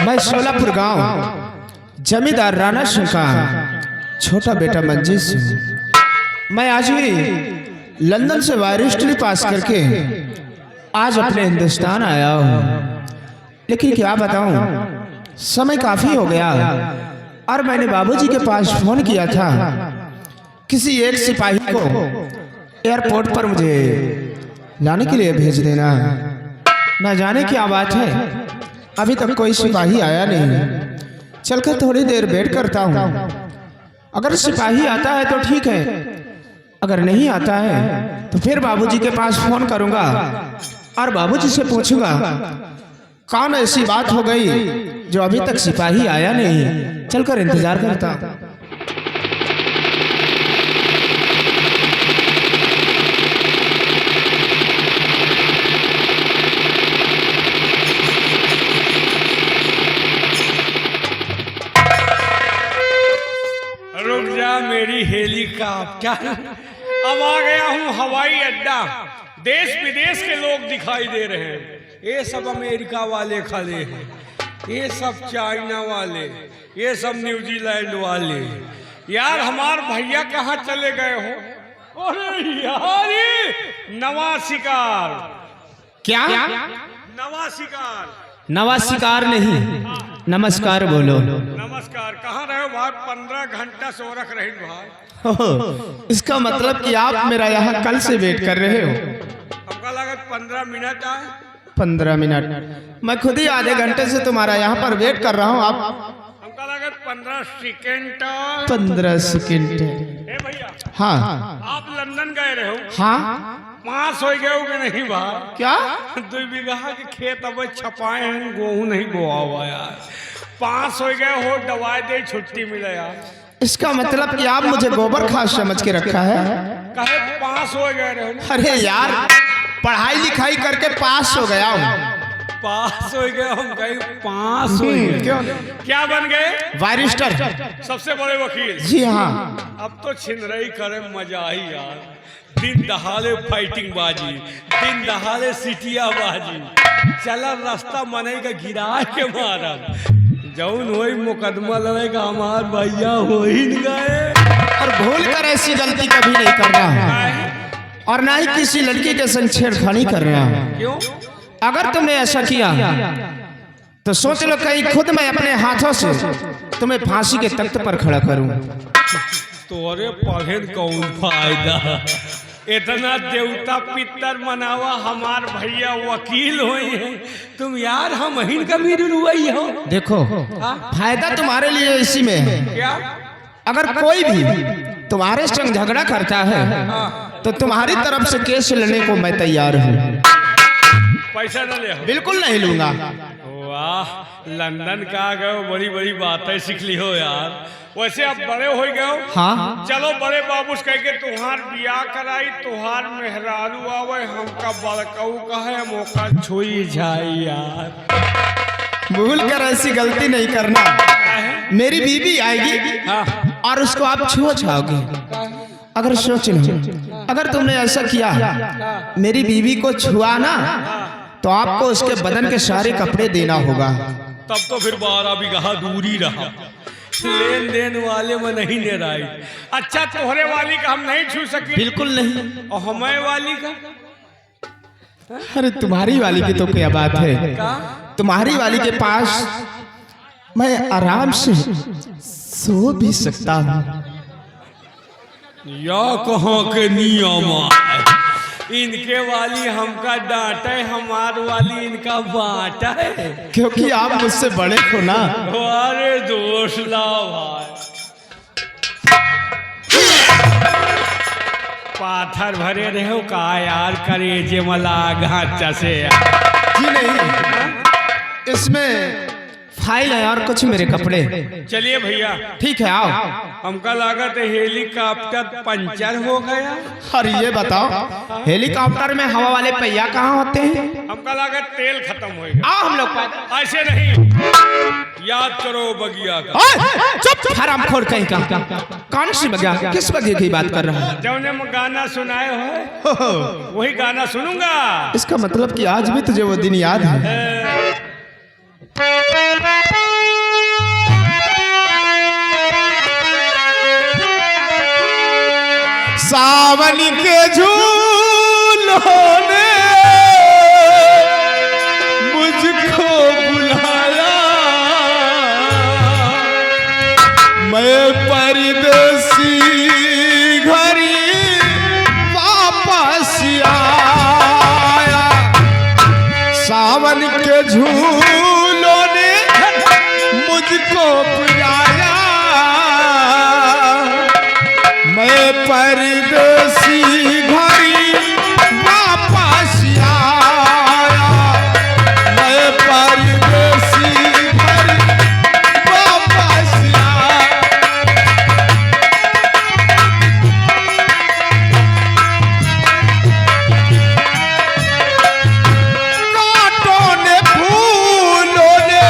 मैं सोलापुर गांव जमींदार राणा सिंह का छोटा बेटा मंजीत सिंह। मैं आज ही लंदन से बारिस्टरी पास करके आज अपने हिंदुस्तान आया हूँ, लेकिन क्या बताऊं, समय काफी हो गया और मैंने बाबूजी के पास फोन किया था किसी एक सिपाही को एयरपोर्ट पर मुझे लाने के लिए भेज देना। न जाने क्या बात है, अभी तक कोई सिपाही आया नहीं। चलकर थोड़ी देर वेट करता हूँ, अगर सिपाही आता है तो ठीक है, अगर नहीं आता है तो फिर बाबूजी के पास फोन करूंगा और बाबूजी से पूछूंगा कौन ऐसी बात हो गई जो अभी तक सिपाही आया नहीं। चलकर इंतजार करता। रुक जा मेरी हेलीकॉप्टर, अब आ गया हूँ हवाई अड्डा। देश विदेश के लोग दिखाई दे रहे हैं। ये सब अमेरिका वाले खड़े हैं, ये सब चाइना वाले, ये सब न्यूजीलैंड वाले। यार हमार भैया कहाँ चले गए हो? अरे यार ये नवा शिकार। क्या नवा शिकार? नवा शिकार नहीं, नमस्कार बोलो। नमस्कार। कहाँ रहे हो भाई? 15 घंटा से रख रहे भाई। इसका मतलब कि आप मेरा यहाँ कल से वेट कर रहे हो। हमका लगा 15 मिनट आए। 15 मिनट? मैं खुद ही आधे घंटे से तुम्हारा यहाँ पर वेट कर रहा हूँ। आप हमका लगा 15 सेकेंड। 15 सेकेंड? भैया हाँ। आप लंदन गए रहे हो? हाँ। पास हो गए हो कि नहीं भाई? क्या 2 बीघा के खेत अब छपाए हैं, गेहूं नहीं बोआ हुआ यार। पास हो गए हो, दवाई दे छुट्टी मिले यार। इसका मतलब कि आप मुझे गोबर खाद समझ के रखा है? कहे पास हो गए रहे हो? अरे यार, पढ़ाई लिखाई करके पास हो गया हूँ। पास हो गए हम, कहीं पास हो गए। क्यों? क्या बन गए? बारिस्टर, सबसे बड़े वकील। जी हाँ। अब तो छिनरई करे मजा ही यार। दिन दहाड़े फाइटिंग बाजी, दिन दहाड़े सिटिया बाजी, चला रास्ता मनई का गिरा के मारा। जौन वही मुकदमा लड़ेगा हमार भैया हो ही नहीं गए। और भूल कर ऐसी गलती कभी नहीं करना, और ना ही किसी लड़की के संग छेड़खानी करना। क्यों? अगर तुमने ऐसा किया तो सोच लो कहीं खुद मैं अपने हाथों से तुम्हें फांसी के तख्त पर खड़ा करूं। तोरे पढ़े कौन फायदा? इतना देवता पितर मनावा, हमार भैया वकील हुई है, तुम यार हम हिन का भी रुई हो। देखो, फायदा तुम्हारे लिए इसी में है। क्या? अगर कोई भी तुम्हारे संग झगड़ा करता है तो तुम्हारी तरफ से केस लेने को मैं तैयार हूँ। पैसा न ले? बिल्कुल नहीं लूंगा। वाह, लंदन का गए, बड़ी बड़ी बातें सीख ली हो यार। वैसे अब बड़े हो गए। हाँ। चलो बड़े बाबू कह के तुहार बियाह कराई, तुहार मेहरारू आवे, हमका बड़कऊ कहे, मौका छुई जाए यार। भूल कर ऐसी गलती नहीं करना। मेरी बीवी आएगी और उसको आप छुआ छाओगे। अगर सोच लो, अगर तुमने ऐसा किया, मेरी बीवी को छुआ ना, तो आपको उसके बदन के सारे कपड़े देना होगा। तब तो फिर 12 बीघा दूरी रहा। लेन देन वाले में नहीं ले रही। अच्छा, तोहरे वाली का हम नहीं छू सके? बिल्कुल नहीं। और हमें वाली का? अरे तुम्हारी वाली की तो क्या बात है, तुम्हारी वाली के पास मैं आराम से सो भी सकता हूँ। या कहाँ के नियम है? इनके वाली हमका डांटे, हमार वाली इनका बांटा है। क्योंकि आप मुझसे बड़े हो ना। अरे दोष ला भाई, पाथर भरे रहे का यार, करे जे मला घाचा से। जी नहीं, इसमें फाइल है और कुछ मेरे कपड़े। चलिए भैया, ठीक है आओ। हमका लागत है हेलीकॉप्टर पंचर हो गया। अरे ये बताओ, हेलीकॉप्टर में हवा वाले पहिया कहाँ होते हैं? हमका लागत तेल खत्म हो गया। आओ हम लोग। ऐसे नहीं, याद करो बगिया का। चुप, हरामखोर कहीं का। कौन सी बगिया? किस बगिया की बात कर रहा है? जौने में गाना सुनाए हो वही गाना सुनूंगा। इसका मतलब कि आज भी तुझे वो दिन याद है। सावन के झूलों ने मुझको बुलाया, मैं परदेसी घरी वापस आया। सावन के झूलों ने मुझको बुलाया, मैं परदेसी घरी वापस आया, मैं परदेसी घरी वापस आया। कांटों ने फूलों ने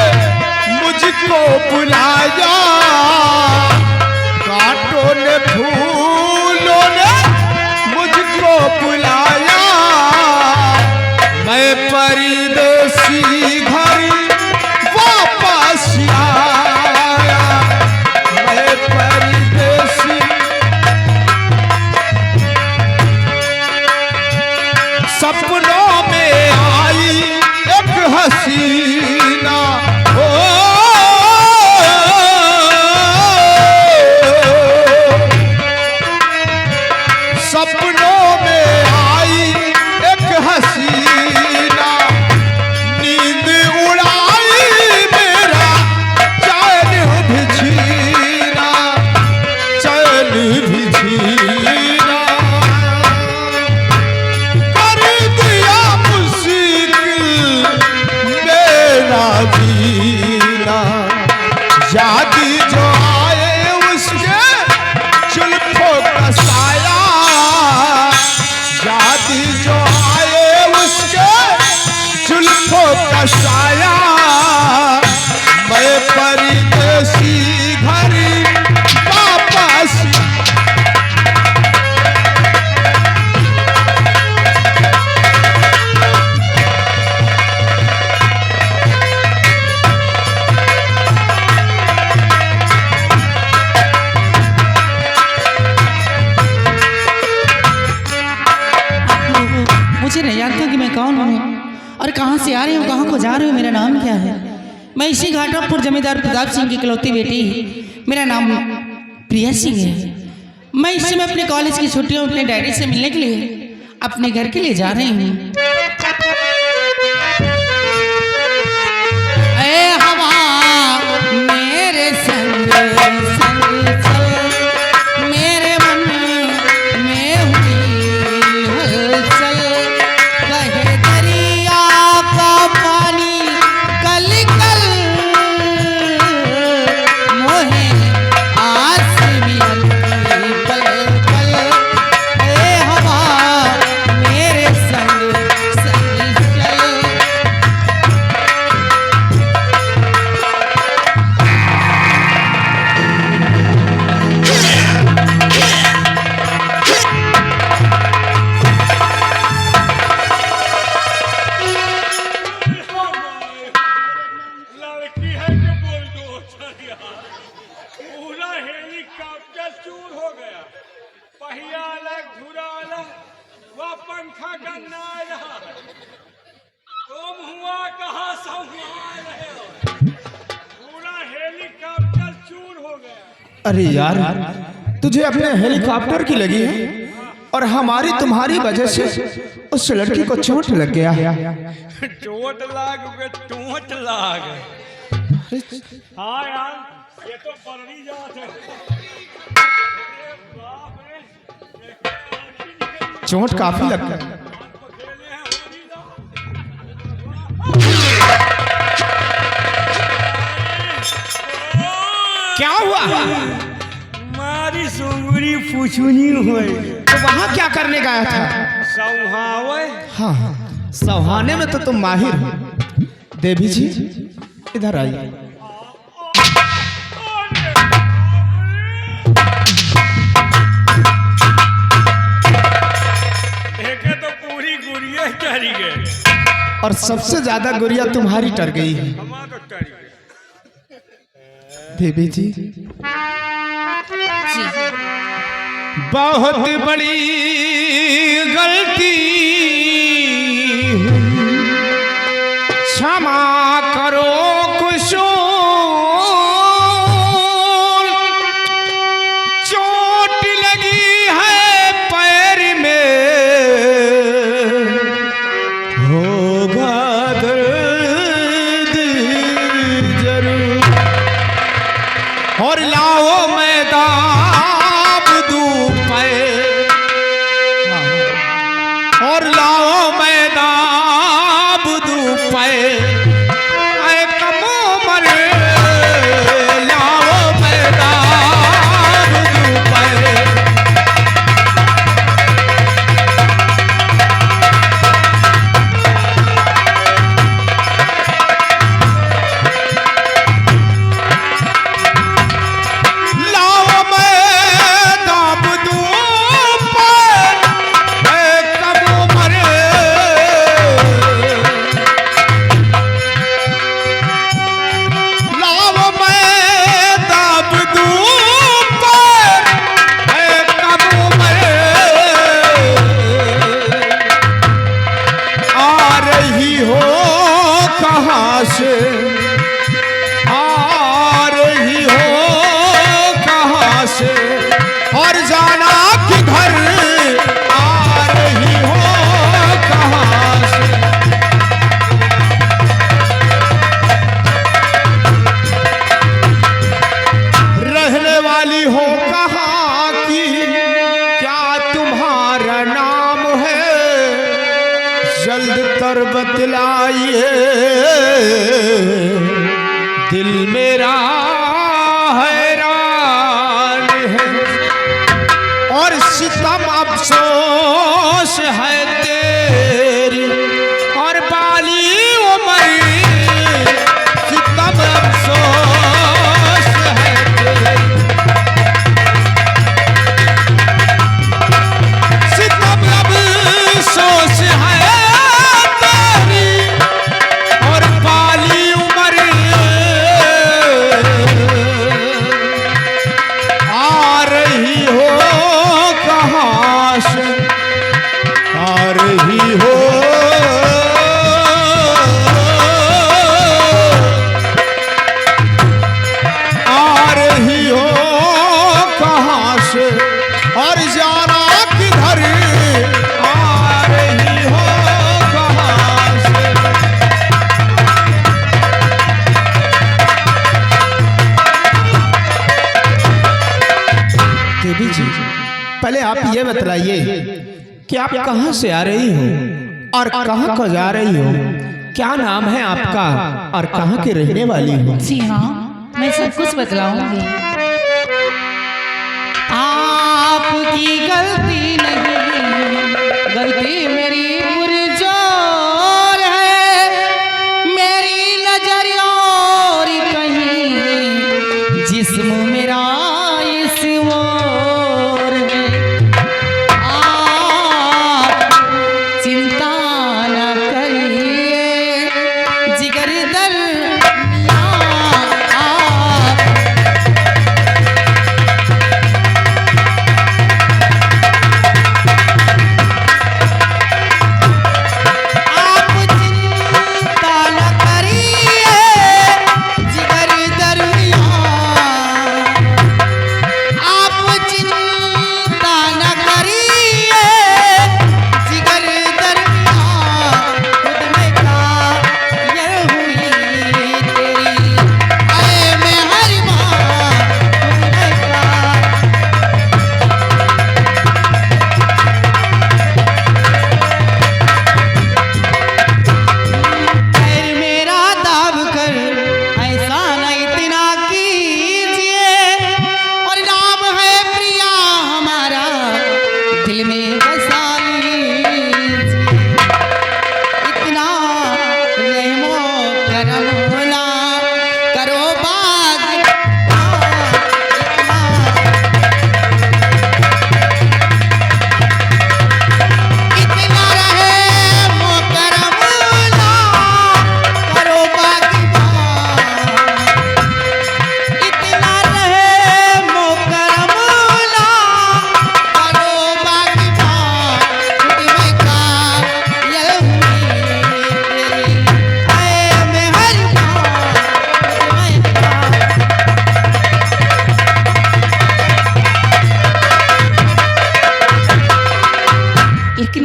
मुझको बुलाया, कांटों ने फूलों ने मुझको बुलाया, मैं परदेसी घरी वापस आया, मैं परदेसी। सपनों में आई एक हसीना, ओ सपनों में आई एक हसीना, नींद उड़ाई मेरा चैन भी छीना, चैन भी छीना, कर दिया मुश्किल मेरा जीना। याद जो आए उसके जुल्फों का साया, याद जो आए उसके जुल्फों का साया, मैं परदेसी घरी वापस। मुझे नहीं जानता कि मैं कौन हूँ और कहाँ से आ रही हूँ, कहाँ को जा रही हूँ, मेरा नाम क्या है। मैं इसी घाटापुर जमींदार प्रताप सिंह की इकलौती बेटी, मेरा नाम प्रिया सिंह है। मैं इस समय अपने कॉलेज की छुट्टियों में अपने डैडी से मिलने के लिए अपने घर के लिए जा रही हूँ। ए हवा मेरे संग संग चल, मेरे मन में हुई हलचल, कहे दरिया का पानी कल कल, मोहे आस मिलती पल पल। ए हवा मेरे संग संग चल। लड़की है कि बोल दो पूरा हेलीकॉप्टर चूर हो गया, पहिया अलग धुरा अलग, वह पंखा गन्ना रहा, तुम हुआ कहाँ संभाल रहे हो, पूरा हेलीकॉप्टर चूर हो गया। अरे यार, तुझे अपने हेलीकॉप्टर की लगी है और हमारी तुम्हारी वजह से उस लड़की को चोट लग गया। चोट लाग गए, टोट लाग। हाँ यार, ये तो बड़ी जात है। अरे बाप रे, चोट काफी लग गया। खेले हैं होली ना। क्या हुआ? मारी सुंगरी फुचुनी हुई। तो वहाँ क्या करने गया था? संहावे। हाँ, सौहाने में तो तुम माहिर हो। देवी जी इधर आइए। देखे तो पूरी गुड़िया टरी गई और सबसे ज्यादा गुड़िया तुम्हारी टर गई है। हमारा तो टरी गई। देवी जी जी बहुत बड़ी गलती हुई, क्षमा करो कुशोल, चोट लगी है पैर में, होगा दर्द जरूर, और लाओ मैं दाब दूं पैर, और लाओ मैं दाब दूं पैर, ऐ कम उम्र लाओ मैं दाब दूं पैर। लाओ मैं दाब दूं पैर, ऐ कम उम्र लाओ मैं दाब दूं पैर, ऐ कम उम्र आ रही हो कहाँ से, आ रही हो कहाँ से, और जाना किधर, आ रही हो कहाँ से। रहने वाली हो कहाँ की, क्या तुम्हारा नाम है, जल्द तर बतलाइए, दिल मेरा हैरान है, और सितम अफसोस है तेरी, और बाली उम्र सितम अफसोस है तेरी, सितम अफसोस है तेरी, और बाली उम्र आ रही हो कहाँ से, आ रही हो, आ रही हो कहाँ से, और जाना किधर, आ रही हो कहाँ से। देवी जी, पहले आप ये बतलाइए कि आप कहाँ से आ रही हो और कहाँ को जा रही हो, क्या नाम है आपका और कहाँ की रहने वाली हो। जी हाँ, मैं सब कुछ बतलाऊंगी। आपकी गलती नहीं, गलती मेरी पुरजोर है, मेरी नजर और कहीं, जिस्म मेरा इस ओर है। आप चिंता न करिए, जिगर दरिया आप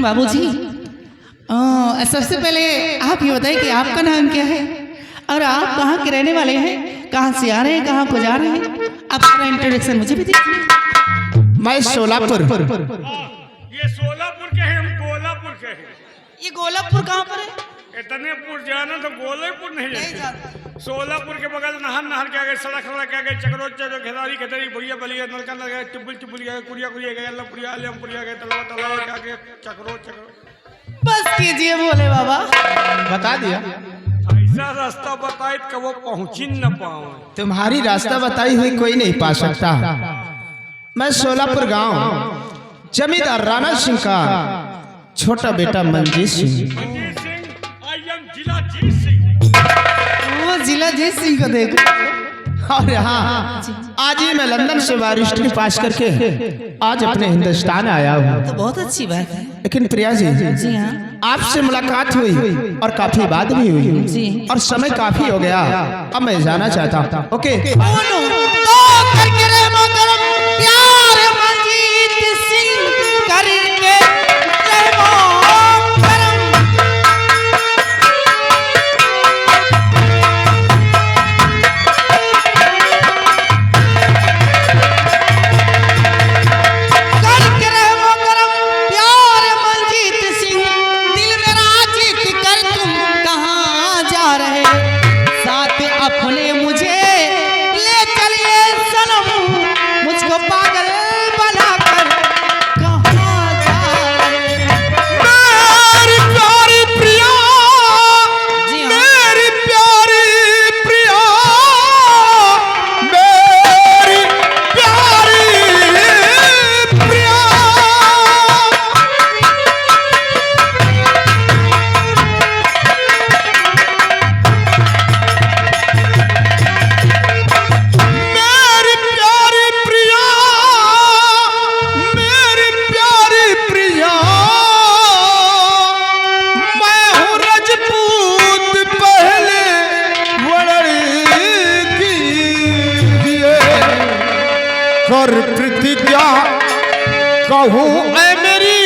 बाबूजी, सबसे पहले आप ये बताइए कि आपका नाम क्या है और आप कहाँ के रहने वाले हैं, कहाँ से आ रहे हैं, कहाँ को जा रहे हैं? आप अपना इंट्रोडक्शन मुझे भी दीजिए। मैं सोलापुर। ये सोलापुर के हैं, हम गोलापुर के हैं। ये गोलापुर कहाँ पर है? इतने पुर जाना तो गोलापुर नहीं जाते। सोलापुर के बगल नहर के आगे, सड़क के आगे, चक्रो चक्रो, खेदारी खेदारी, भैया बलिया, नलका लगा, टिब्बल टिब्बल गए, कुरिया कुरिया गए, अल्लाहपुरिया अल्लाहपुरिया गए, तलाव तलाव के आगे, चक्रो चक्रो। बस कीजिए बोले बाबा। बता दिया। ऐसा रास्ता बताए कि वो पहुंच ही न पाओ। तुम्हारी रास्ता बताई हुई कोई नहीं पा सकता। मैं सोलापुर गांव जमींदार राणा सिंह का छोटा बेटा मंजीत सिंह। जिला जीत सिंह, वो जिला जीत सिंह को देखो। और हाँ, आज ही मैं लंदन से बारिस्टरी पास करके आज अपने हिंदुस्तान आया हूँ। तो बहुत अच्छी बात है। लेकिन प्रिया जी, जी हाँ, आपसे मुलाकात हुई और काफी बात भी हुई जी। और समय काफी हो गया। अब मैं जाना चाहता हूँ। ओके। बोलो तो करके रे मोहतरम प्यार मंजीत सिंह करके रे मोहतरम। करके रे मोहतरम प्यार मंजीत सिंह, दिल मेरा जीत कर तुम कहाँ जा रहे, साथ अपने मुझे ले चलिए सनम, मुझको पागल बनाकर कहाँ जा रहे। मेरी प्यारी प्रिया, जी हाँ, मेरी प्यारी प्रिया, मेरी प्यारी प्रिया। मेरी प्यारी प्रिया, मेरी प्यारी प्रिया, मैं हूँ रजपूत पहले लड़की दिए, कर प्रतिज्ञा कहूँ ऐ मेरी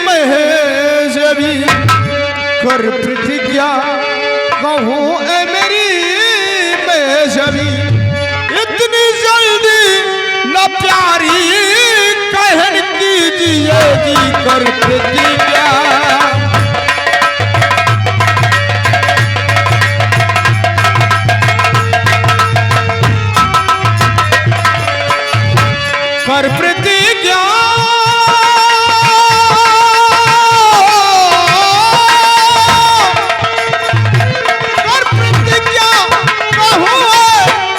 महेशवी, कर प्रतिज्ञा कहूँ ऐ मेरी महेशवी, इतनी जल्दी न प्यारी कहन कीजिएगी, कर प्रतिज्ञा। कर प्रतिज्ञा, कर प्रतिज्ञा कहूँ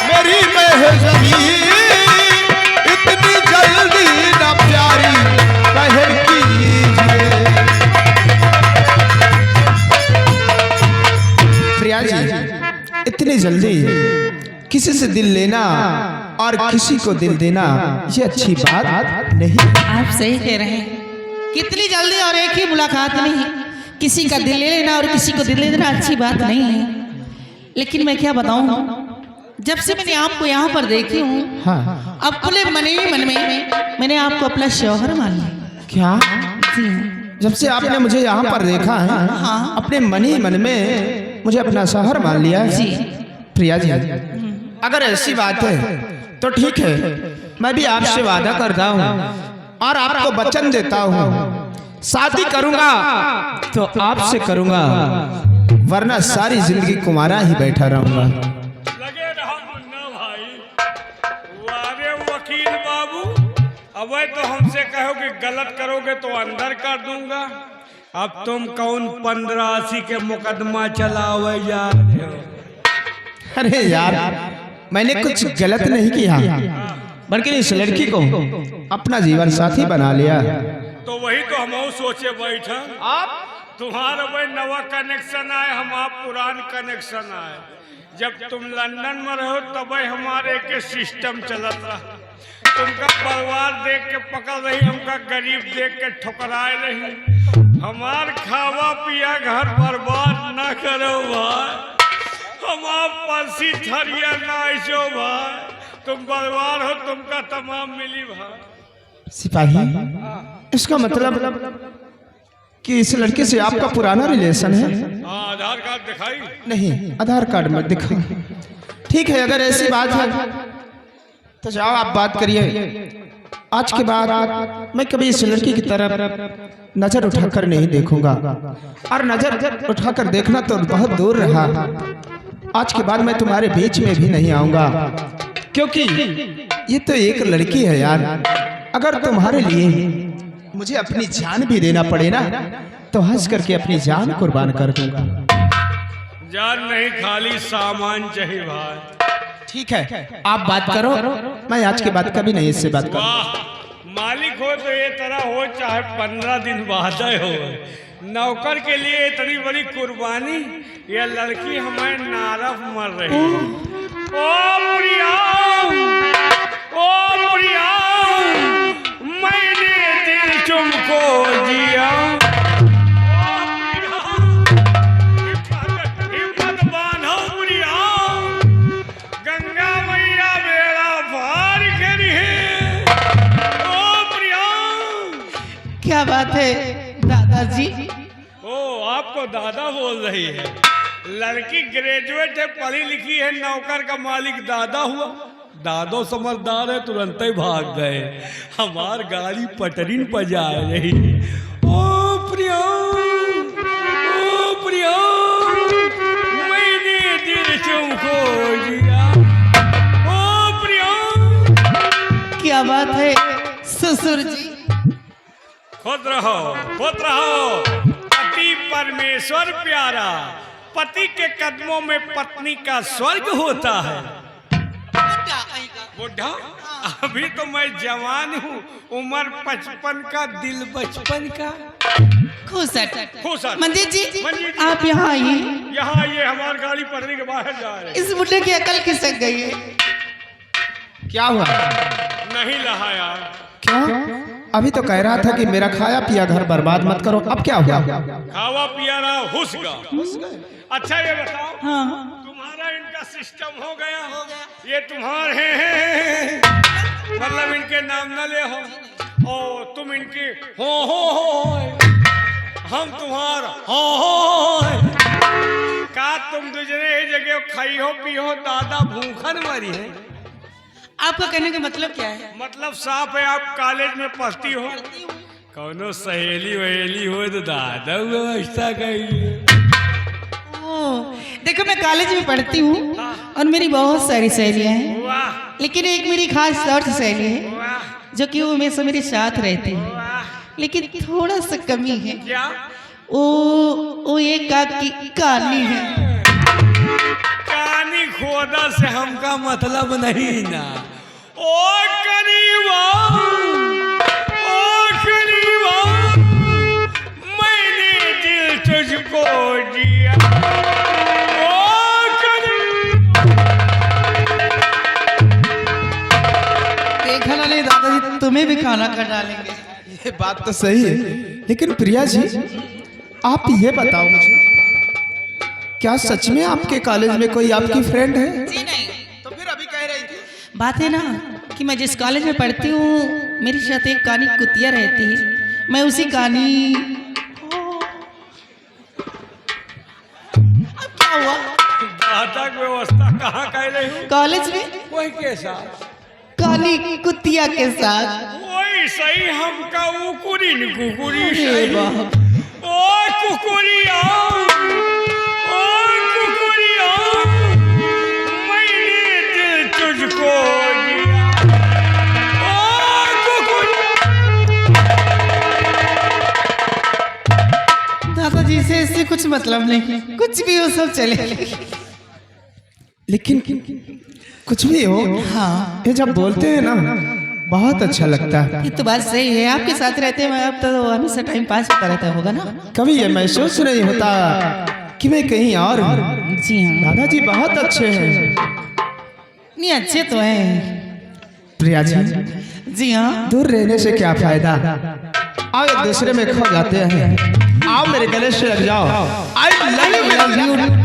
मेरी महेशवी, इतनी जल्दी न प्यारी कहन कीजिए। प्रिया जी, इतनी जल्दी किसी से दिल लेना और किसी को दिल देना ये अच्छी बात नहीं। आप सही कह रहे हैं। कितनी जल्दी और एक ही मुलाकात नहीं, किसी का दिल ले लेना और किसी को दिल ले देना अच्छी बात नहीं है। लेकिन मैं क्या बताऊं, जब से मैंने आपको यहाँ पर देखी हूँ, हाँ। अपने मन में मैंने आपको अपना शौहर मान लिया। क्या? जी हाँ। जब से आपने मुझे यहाँ पर देखा है, हाँ। अपने मन ही मन में मुझे अपना शौहर मान लिया है। जी। प्रिया जी, अगर ऐसी बात है तो ठीक है, मैं भी आपसे वादा करता हूँ और आपको वचन देता हूँ, शादी करूंगा तो आपसे करूंगा, वरना सारी जिंदगी कुंवारा ही बैठा रहूंगा। लगे रहा मुन्ना भाई। वारे वकील बाबू, अब तो हमसे कहोगे गलत करोगे तो अंदर कर दूंगा। अब तुम कौन 1580 के मुकदमा चलावे जा रहे हो? अरे यार, मैंने कुछ गलत नहीं किया, बल्कि इस लड़की को अपना जीवन साथी बना लिया। तो वही तो हम सोचे बैठा, आप तुम्हारा वही नवा कनेक्शन आए, हमारा पुरान कनेक्शन आए। जब तुम लंदन में रहो तब हमारे के सिस्टम चलत रहा। तुमका परिवार देख के पकड़ रही, हमका गरीब देख के ठुकराए रही। हमार खावा पिया घर बर्बाद न करो भाई, हमार परसी थरिया ना ऐसो भाई। तुम बर्बाद हो, तुमका तमाम मिली भाई। सिपाही, इसका मतलब कि इस लड़के से आपका पुराना रिलेशन है? हाँ, आधार कार्ड दिखाई। नहीं, आधार कार्ड मत दिखा। ठीक है, अगर ऐसी बात है तो जाओ आप बात करिए। आज के बाद मैं कभी इस लड़की की तरफ नजर उठाकर नहीं देखूंगा, और नजर उठाकर देखना तो बहुत दूर रहा। आज के बाद मैं तुम्हारे बीच में भी नहीं आऊंगा, क्योंकि ये तो एक लड़की है यार। अगर तुम्हारे लिए मुझे अपनी जान भी देना पड़े ना, तो हंस करके अपनी जान कुर्बान कर दूंगा। जान नहीं, खाली सामान चाहिए भाई। ठीक है, आप बात करो, मैं आज के बाद कभी नहीं इससे बात करूं। वाह, मालिक हो तो ये तरह हो, चाहे 15 दिन बाद हो। नौकर के लिए इतनी बड़ी कुर्बानी, ये लड़की हमें नारफ मर रही है। ओ प्रिया, ओ प्रिया, मैंने दिल तुमको दिया। हिम्मत बांधो प्रिया, गंगा मैया बेड़ा पार करी है। ओ प्रिया, क्या बात है दादाजी? ओ आपको दादा बोल रही है? लड़की ग्रेजुएट है, पढ़ी लिखी है, नौकर का मालिक दादा हुआ। दादो समझदार है, तुरंत ही भाग गए। हमार गाड़ी पटरीन पर जा रही है। ओ प्रिया, ओ प्रिया, मैंने दिल तुमको दिया। ओ प्रिया, क्या बात है ससुर जी? खुद रहो, खुद रहो। पति परमेश्वर प्यारा, पति के कदमों में पत्नी का स्वर्ग होता है। बुढ़ा, अभी तो मैं जवान हूँ, उम्र 55 का, दिल बचपन का। खुसट खुसट। मंदिर जी, मंदिर जी। आप यहाँ आइए। यहाँ ये हमारी गाड़ी पटरी के बाहर जा रहे हैं। इस बुढ़े की अकल खिसक गई है। क्या हुआ? नहीं रहा यार। क्या? अभी तो कह रहा था कि मेरा खाया पिया घर बर्बाद मत करो, अब क्या हुआ? खावा पिया रहा, हुस गया। अच्छा ये बताओ, हाँ, तुम्हारा इनका सिस्टम हो गया? ये तुम्हारे हैं, मतलब इनके नाम न ले हो। ओ तुम इनकी हो, हम तुम्हारा हो। का तुम दूसरे जगह खाई हो पी हो, दादा भूखन मरी है? आपका कहने का मतलब क्या है? मतलब साफ है, आप कॉलेज में पढ़ती हो, कौनो सहेली वहेली हो तो दादा व्यवस्था करिए। देखो मैं कॉलेज में पढ़ती हूँ और मेरी बहुत सारी सहेलियाँ हैं, वाह लेकिन एक मेरी खास तौर से सहेली है वाह जो कि वो हमेशा मेरे साथ रहती है, वाह। लेकिन थोड़ा सा कमी है। क्या? वो एक काली है। कानी खोदा से हमका मतलब नहीं ना। ओ करीबा, ओ करीबा, मैंने दिल तुझको दिया। ओ करीबा। देखा ना नहीं दादाजी, तुम्हें भी खाना खा डालेंगे। ये बात तो सही है, लेकिन प्रिया जी आप ये बताओ मुझे, क्या सच में आपके कॉलेज में कोई आपकी फ्रेंड है? जी नहीं। तो फिर अभी कह रही थी। बात है ना कि मैं जिस कॉलेज में पढ़ती हूँ मेरे साथ एक कानी कुतिया रहती है। मैं उसी कानी, अब क्या हुआ? दादा की व्यवस्था कहाँ कह रही हूँ? कॉलेज में वही के साथ, काली कुतिया के साथ। वही सही हमका उकुरी न कुकुरी अरे सही। बाप। ओ कुकुरिया, ओ कुकुरिया, मैंने दिल तुझको दिया। ओ कुकुरिया। दादाजी से इससे कुछ मतलब नहीं, कुछ भी हो सब चले। लेकिन कुछ भी हो, हाँ ये जब बोलते हैं ना बहुत अच्छा लगता है। ये तो बात सही है, आपके साथ रहते हैं अब तो हमेशा टाइम पास होता रहता होगा ना। कभी ये महसूस नहीं होता कि मैं कहीं और हूँ। जी हाँ, दादाजी बहुत अच्छे हैं। नहीं अच्छे तो हैं। प्रिया जी जी हाँ, दूर रहने से क्या फायदा, आओ एक दूसरे में खो जाते हैं। आओ मेरे गले से लग जाओ। I love you.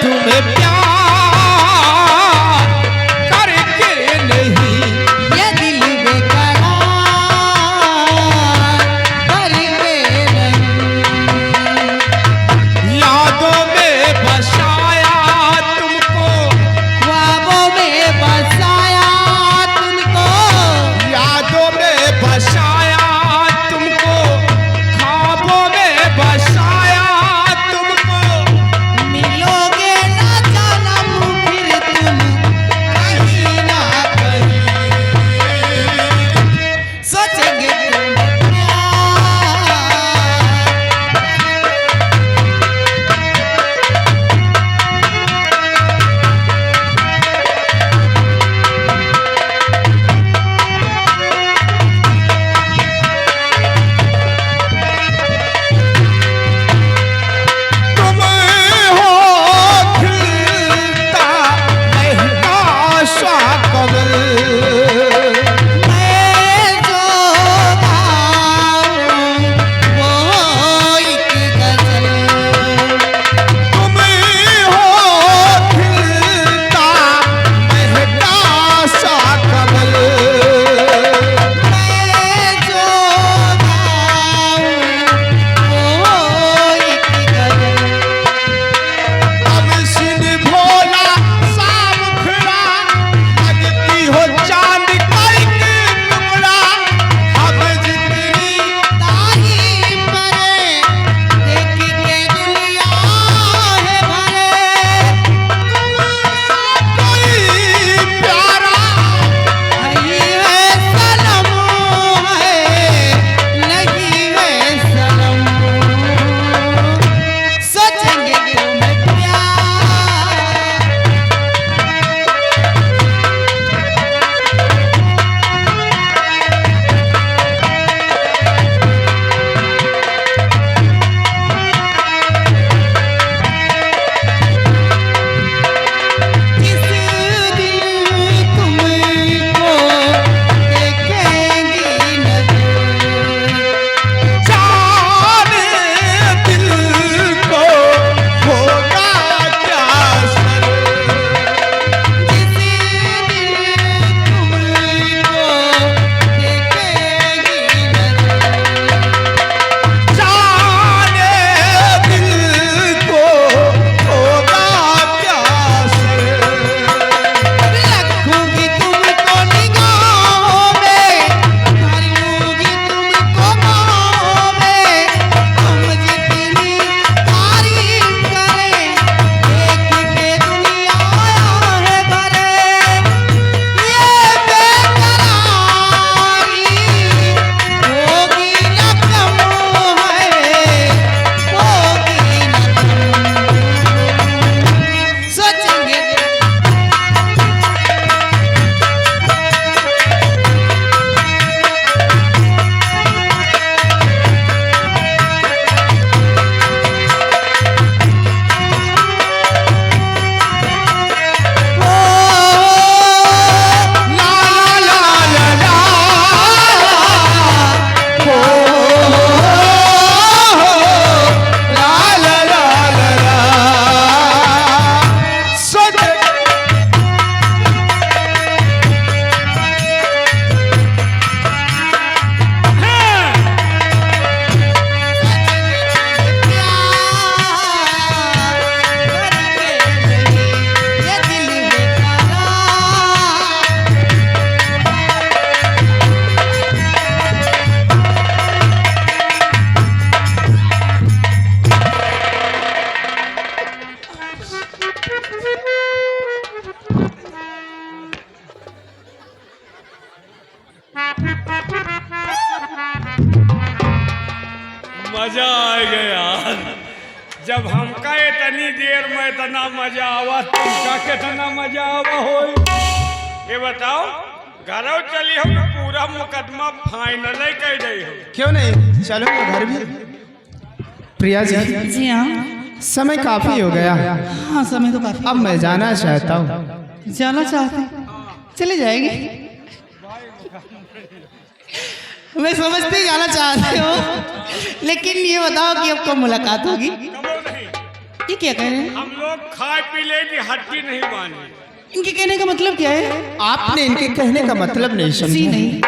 तुम्हें प्यार करके नहीं, ये दिल बेकरार करके नहीं, यादों में बसाया तुमको, ख्वाबों में बसाया तुमको, यादों में बसाया तुमको, ख्वाबों में बसाया तुमको। मिलोगे ना जन्म फिर तुम कहीं ना कहीं, सोचेंगे तुम तुम हो खिलता महका सा कमल, मैं जो गाऊं वो एक गजल, तुम हो खिलता महका सा कमल, मैं जो गाऊं वो एक गजल। अब सिन भोला सा मुखड़ा, लगती हो चांद का एक टुकड़ा। अब जितनी तारीफ करे देख के दुनिया है भरे, कोई प्यारा नहीं है सनम है नहीं है सनम, सोचेंगे तुम्हें प्यार। जिस दिन तुमको देखेंगी नजर, जाने दिल को होगा क्या सर, जिस दिन तुमको देखेंगी नजर, जाने दिल को होगा क्या सर। रखूंगी तुमको निगाहों में, भर लूंगी तुमको बाहों में, तुम जितनी तारीफ करें देख के दुनिया है भरे, ये बेकरारी होगी न कम है, होगी न कम, सोचेंगे ला ला ला ला हो ला ला ला ला ला सोच ये दिल बेकरार। मजा आ गया जब हमका इतनी देर में इतना मजा आवा, तुमका कितना मजा आवा हो। ये बताओ घरों चली हो तो पूरा मुकदमा फाइनल ही कर रही हो। क्यों नहीं, चलो घर भी। प्रिया जी, जी हाँ, समय काफी हो गया, हाँ समय तो काफी। अब मैं जाना चाहता हूँ। जाना चाहते चले जाएंगे, मैं समझते ही जाना चाहते हो, लेकिन ये बताओ कि अब कब मुलाकात होगी। कबो नहीं, ये क्या कह रहे हैं? हम लोग खाए पी ले की हड्डी नहीं बानी। इनके कहने का मतलब क्या है? आपने इनके कहने का मतलब नहीं जी समझा। नहीं।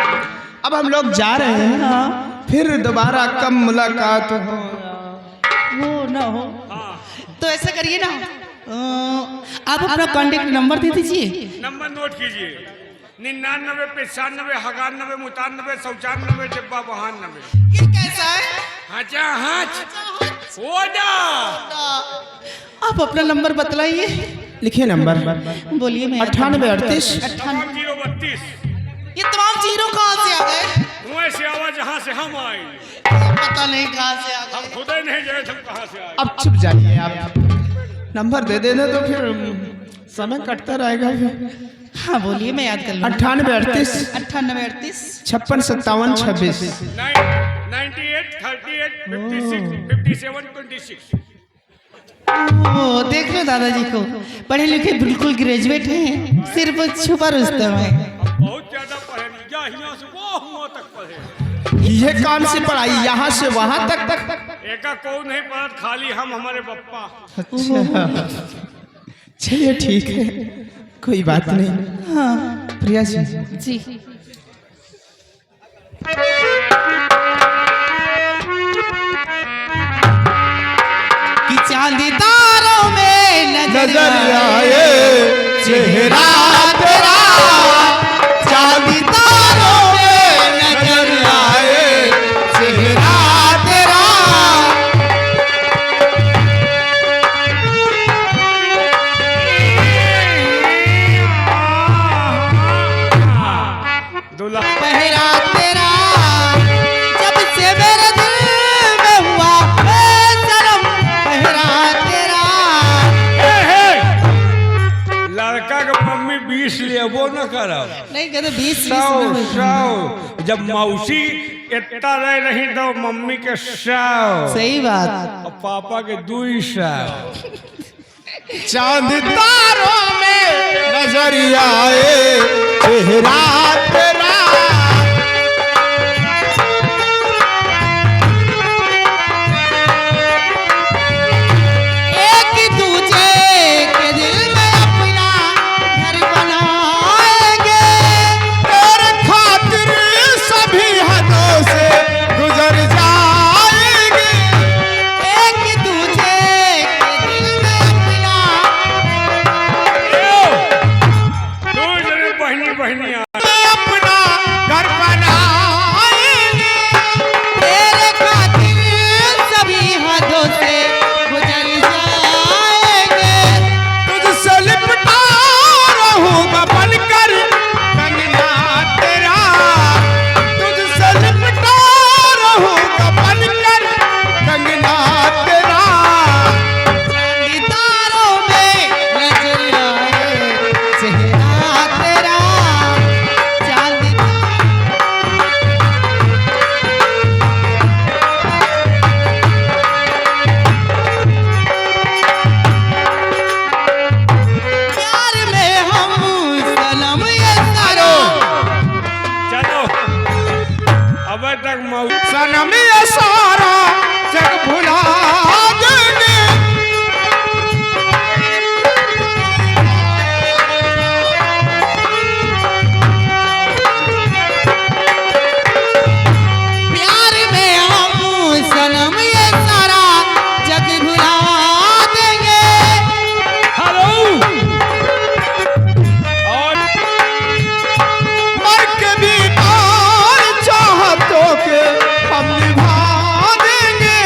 अब हम लोग जा रहे हैं, हाँ, फिर दोबारा कब मुलाकात हो। वो ना हो हाँ, तो ऐसा करिए ना, आप अपना कांटेक्ट नंबर दे दीजिए। नंबर नोट कीजिए 99 95 91 95 95 डिब्बा 92। ये कैसा है? हाँ हाँ हो जा। आप अपना नंबर बतलाइए। लिखिए नंबर बोलिए। मैं 9838 तमाम 032 ये तमाम जीरो कहाँ से आ गए? कुएं से आवा जहाँ से हम आए। पता नहीं कहाँ से आ हम गए। खुद ही नहीं गए हम कहाँ से आए। अब चुप जाइए आप, नंबर दे देना तो फिर समय कटता रहेगा। फिर हाँ बोलिए, मैं याद कर लूँ। 9838 9838 56 57 26। 98 38 56 57 26। ओ देख लो दादाजी को, पढ़े लिखे बिल्कुल ग्रेजुएट हैं, सिर्फ छुपा रुस्तम है। बहुत ज्यादा पढ़े नहीं, यहाँ से वहाँ तक पढ़े। ये कौन सी पढ़ाई, यहाँ से वहाँ तक? एका कौन नहीं पढ़त, खाली हम हमारे पप्पा। अच्छा चलिए ठीक है, कोई बात नहीं। हाँ प्रिया जी, जी। कि चांदी तारों में नजर आए चेहरा तेरा, चांदी तारों में नजर आए चेहरा तेरा। दूल्हा पहरा तेरा जब से मेरे दिल में हुआ शर्म, पहरा तेरा। लड़का के मम्मी 20 लेबो न करब। नहीं कहते 20 100 जब मौसी इतना रह रही तो मम्मी के 100 सही बात। और पापा के 200। चांद तारों में नजर आए चेहरा तेरा। एक दूजे के दिल में अपना घर बनाएंगे, तेरे खातिर सभी हदों से गुजर जाएंगे। एक दूजे के दिल में अपना। दो जने बहनी बहनी अपना घर बनाएंगे। तेरे खातिर सभी हदों से गुजर जाएंगे। तुझसे लिपटा रहूंगा बनकर कंगना तेरा। तुझसे लिपटा रहूंगा बनकर कंगना तेरा। चांदी तारों में नजर आए चेहरा तेरा, चांदी प्यार में हम सनम ये सारो। चलो अब तक मौसी सनम ये सारा जग भुला देंगे। प्यार में हम सनम ये सारा जग भुला देंगे। हेलो और मर के भी और चाहतों के हम निभा देंगे।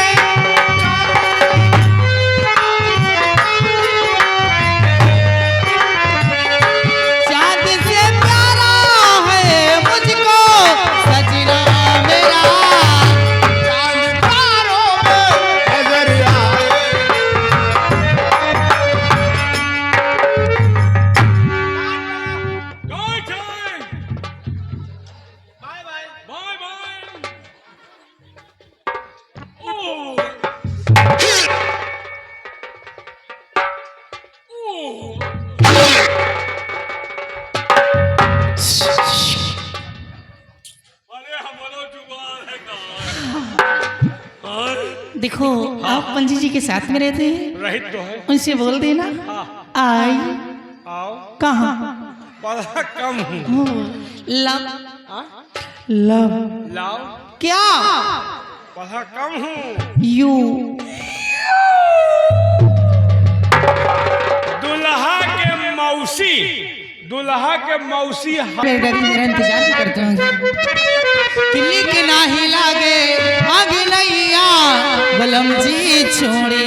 चांद से प्यारा है मुझको सजना मेरा, चांद तारों में नजर आए। Go time! Bye bye. Bye bye. Oh. Oh. अरे हमारा जुबान है कहाँ? देखो आप पंजी जी के साथ में रहते हैं, रहित तो है। उनसे बोल देना हाँ आई आओ। कहाँ पढ़ा कम हूँ। लव हाँ? लव लाओ। क्या पढ़ा कम हूँ। यू दुल्हा के मौसी मेरे डैडी मेरा इंतजार भी करते होंगे। किल्ली के नाही लागे आगे नैया बलम जी छोड़े